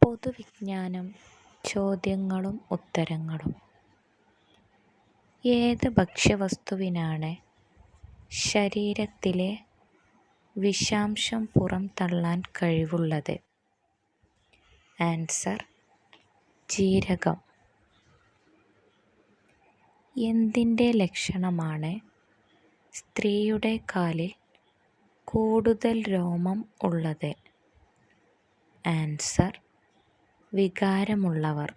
പൊതുവിജ്ഞാനം ചോദ്യങ്ങളും ഉത്തരങ്ങളും. ഏത് ഭക്ഷ്യവസ്തുവിനാണ് ശരീരത്തിലെ വിഷാംശം പുറംതള്ളാൻ കഴിവുള്ളത്? ആൻസർ: ജീരകം. എന്തിൻ്റെ ലക്ഷണമാണ് സ്ത്രീയുടെ കാലിൽ കൂടുതൽ രോമം ഉള്ളത്? ആൻസർ: വികാരമുള്ളവർ.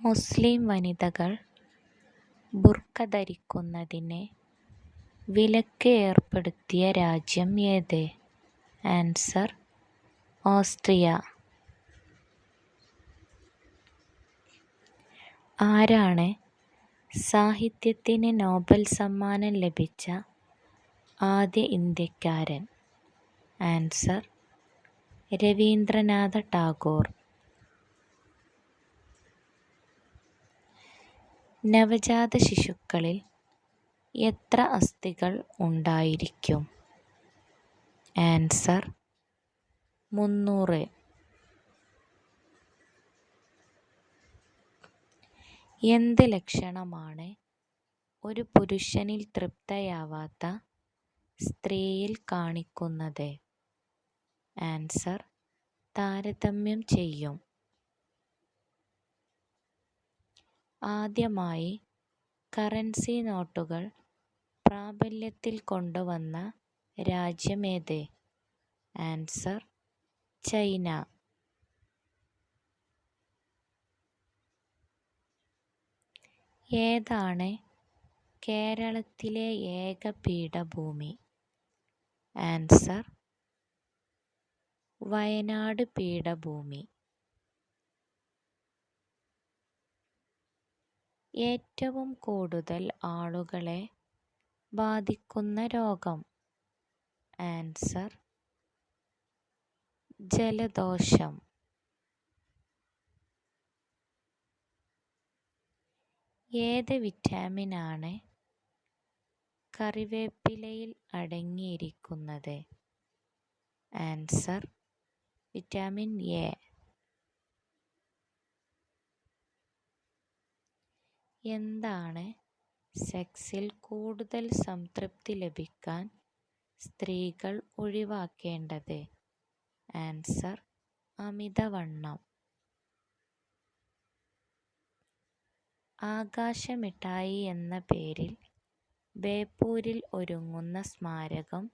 മുസ്ലിം വനിതകൾ ബുർക്ക ധരിക്കുന്നതിന് വിലക്ക് ഏർപ്പെടുത്തിയ രാജ്യം ഏത്? Answer: Austria. ആരാണ് സാഹിത്യത്തിന് നോബൽ സമ്മാനം ലഭിച്ച ആദ്യ ഇന്ത്യക്കാരൻ? ആൻസർ: രവീന്ദ്രനാഥ ടാഗോർ. നവജാത ശിശുക്കളിൽ എത്ര അസ്ഥികൾ ഉണ്ടായിരിക്കും? ആൻസർ: 300. എന്ത് ലക്ഷണമാണ് ഒരു പുരുഷനിൽ തൃപ്തയാവാത്ത സ്ത്രീയിൽ കാണിക്കുന്നത്? ആൻസർ: താരതമ്യം ചെയ്യും. ആദ്യമായി കറൻസി നോട്ടുകൾ പ്രാബല്യത്തിൽ കൊണ്ടുവന്ന രാജ്യമേത്? Answer: China. ഏതാണ് കേരളത്തിലെ ഏക പീഠഭൂമി? ആൻസർ: വയനാട് പീഠഭൂമി. ഏറ്റവും കൂടുതൽ ആളുകളെ ബാധിക്കുന്ന രോഗം? ആൻസർ: ജലദോഷം. ഏത് വിറ്റാമിനാണ് കറിവേപ്പിലയിൽ അടങ്ങിയിരിക്കുന്നത്? Answer: vitamin A. എന്താണ് സെക്സിൽ കൂടുതൽ സംതൃപ്തി ലഭിക്കാൻ സ്ത്രീകൾ ഒഴിവാക്കേണ്ടത്? ആൻസർ: അമിതവണ്ണം. ആകാശമിഠായി എന്ന പേരിൽ ബേപ്പൂരിൽ ഒരുങ്ങുന്ന സ്മാരകം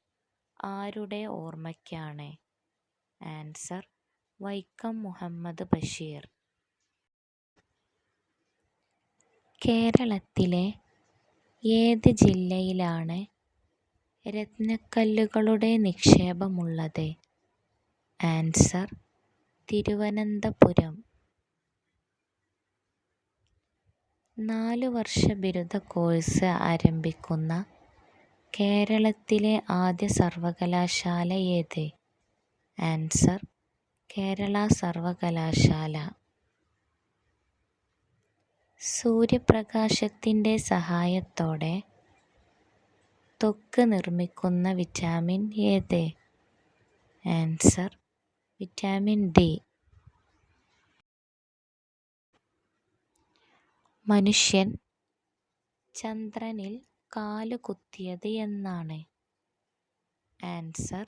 ആരുടെ ഓർമ്മയ്ക്കാണ്? ആൻസർ: വൈക്കം മുഹമ്മദ് ബഷീർ. കേരളത്തിലെ ഏത് ജില്ലയിലാണ് രത്നക്കല്ലുകളുടെ നിക്ഷേപമുള്ളത്? ആൻസർ: തിരുവനന്തപുരം. 4 വർഷ ബിരുദ കോഴ്സ് ആരംഭിക്കുന്ന കേരളത്തിലെ ആദ്യ സർവകലാശാല ഏത്? ആൻസർ: കേരള സർവകലാശാല. സൂര്യപ്രകാശത്തിൻ്റെ സഹായത്തോടെ ത്വക്ക് നിർമ്മിക്കുന്ന വിറ്റാമിൻ ഏത്? Answer: vitamin D. മനുഷ്യൻ ചന്ദ്രനിൽ കാല് കുത്തിയത് എന്നാണ്? Answer: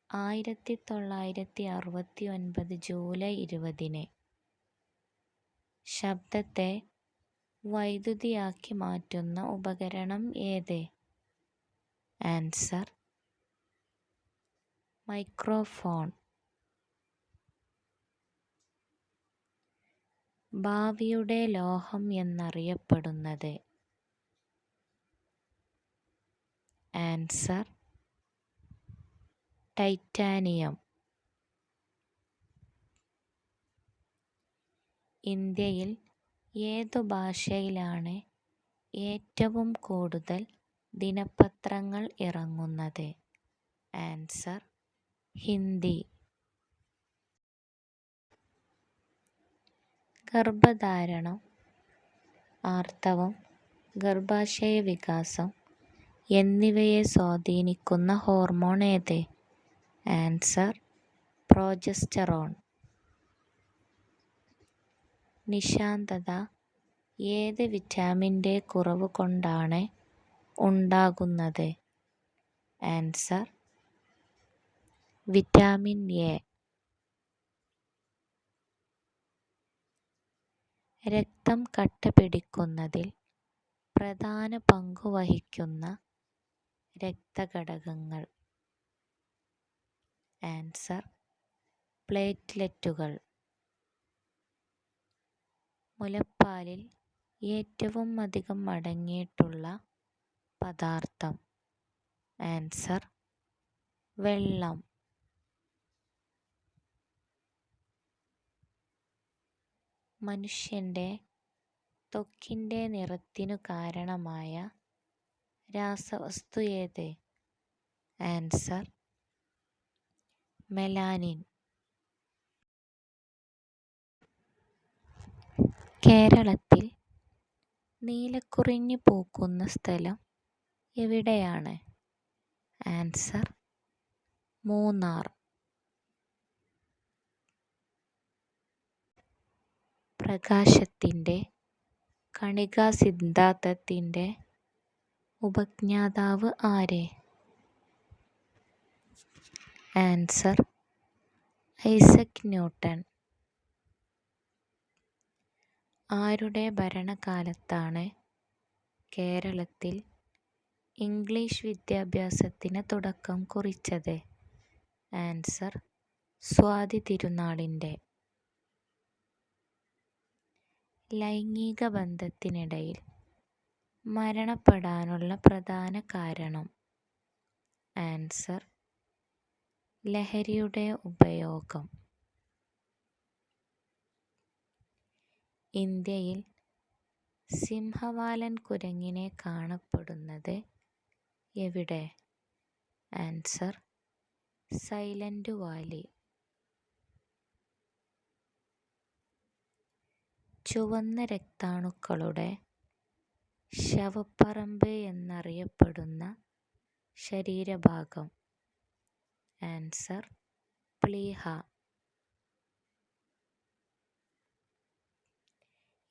1969 July 20. ശബ്ദത്തെ വൈദ്യുതിയാക്കി മാറ്റുന്ന ഉപകരണം ഏത്? Answer: microphone. ഭാവിയുടെ ലോഹം എന്നറിയപ്പെടുന്നത്? Answer: titanium. ഇന്ത്യയിൽ ഏതു ഭാഷയിലാണ് ഏറ്റവും കൂടുതൽ ദിനപത്രങ്ങൾ ഇറങ്ങുന്നത്? ആൻസർ: ഹിന്ദി. ഗർഭധാരണം, ആർത്തവം, ഗർഭാശയ വികാസം എന്നിവയെ സ്വാധീനിക്കുന്ന ഹോർമോൺ ഏത്? Answer: progesterone. നിശാന്തത ഏത് വിറ്റാമിൻ്റെ കുറവ് കൊണ്ടാണ് ഉണ്ടാകുന്നത്? Answer vitamin A. രക്തം കട്ടപിടിക്കുന്നതിൽ പ്രധാന പങ്കുവഹിക്കുന്ന രക്തഘടകങ്ങൾ? ആൻസർ പ്ലേറ്റ്ലെറ്റുകൾ. മുലപ്പാലിൽ ഏറ്റവും അധികം അടങ്ങിയിട്ടുള്ള പദാർത്ഥം? ആൻസർ വെള്ളം. മനുഷ്യൻ്റെ ത്വക്കിൻ്റെ നിറത്തിനു കാരണമായ രാസവസ്തു ഏത്? Answer melanin. കേരളത്തിൽ നീലക്കുറിഞ്ഞി പൂക്കുന്ന സ്ഥലം എവിടെയാണ്? ആൻസർ മൂന്നാർ. പ്രകാശത്തിൻ്റെ കണികാ സിദ്ധാന്തത്തിൻ്റെ ഉപജ്ഞാതാവ് ആര്? Answer Isaac Newton. ആരുടെ ഭരണകാലത്താണ് കേരളത്തിൽ ഇംഗ്ലീഷ് വിദ്യാഭ്യാസത്തിന് തുടക്കം കുറിച്ചത്? ആൻസർ സ്വാതി തിരുനാളിൻ്റെ. ലൈംഗിക ബന്ധത്തിനിടയിൽ മരണപ്പെടാനുള്ള പ്രധാന കാരണം? ആൻസർ ലഹരിയുടെ ഉപയോഗം. ഇന്ത്യയിൽ സിംഹവാലൻ കുരങ്ങിനെ കാണപ്പെടുന്നത് എവിടെ? Answer silent Valley. ചുവന്ന രക്താണുക്കളുടെ ശവപ്പറമ്പ് എന്നറിയപ്പെടുന്ന ശരീരഭാഗം? ആൻസർ പ്ലീഹ.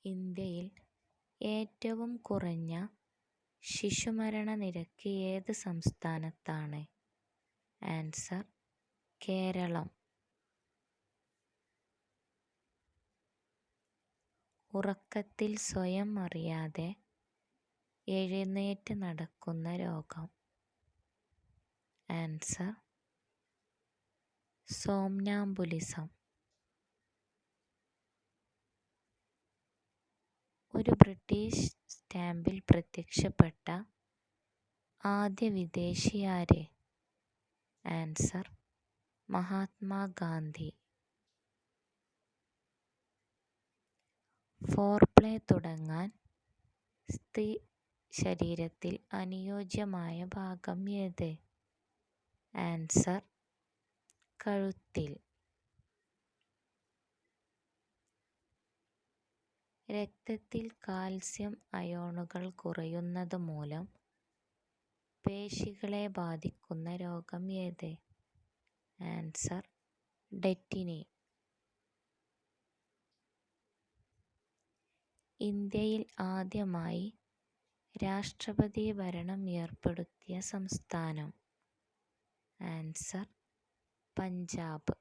ഇന്ത്യയിൽ ഏറ്റവും കുറഞ്ഞ ശിശുമരണ നിരക്ക് ഏത് സംസ്ഥാനത്താണ്? ആൻസർ കേരളം. ഉറക്കത്തിൽ സ്വയം അറിയാതെ എഴുന്നേറ്റ് നടക്കുന്ന രോഗം? Answer somnambulism. ഒരു ബ്രിട്ടീഷ് സ്റ്റാമ്പിൽ പ്രത്യക്ഷപ്പെട്ട ആദ്യ വിദേശി ആര്? ആൻസർ മഹാത്മാഗാന്ധി. ഫോർപ്ലേ തുടങ്ങാൻ സ്ത്രീ ശരീരത്തിൽ അനുയോജ്യമായ ഭാഗം ഏത്? ആൻസർ കഴുത്തിൽ. രക്തത്തിൽ കാൽസ്യം അയോണുകൾ കുറയുന്നത് മൂലം പേശികളെ ബാധിക്കുന്ന രോഗം ഏത്? ആൻസർ ഡെറ്റിനി. ഇന്ത്യയിൽ ആദ്യമായി രാഷ്ട്രപതി ഭരണം ഏർപ്പെടുത്തിയ സംസ്ഥാനം? ആൻസർ പഞ്ചാബ്.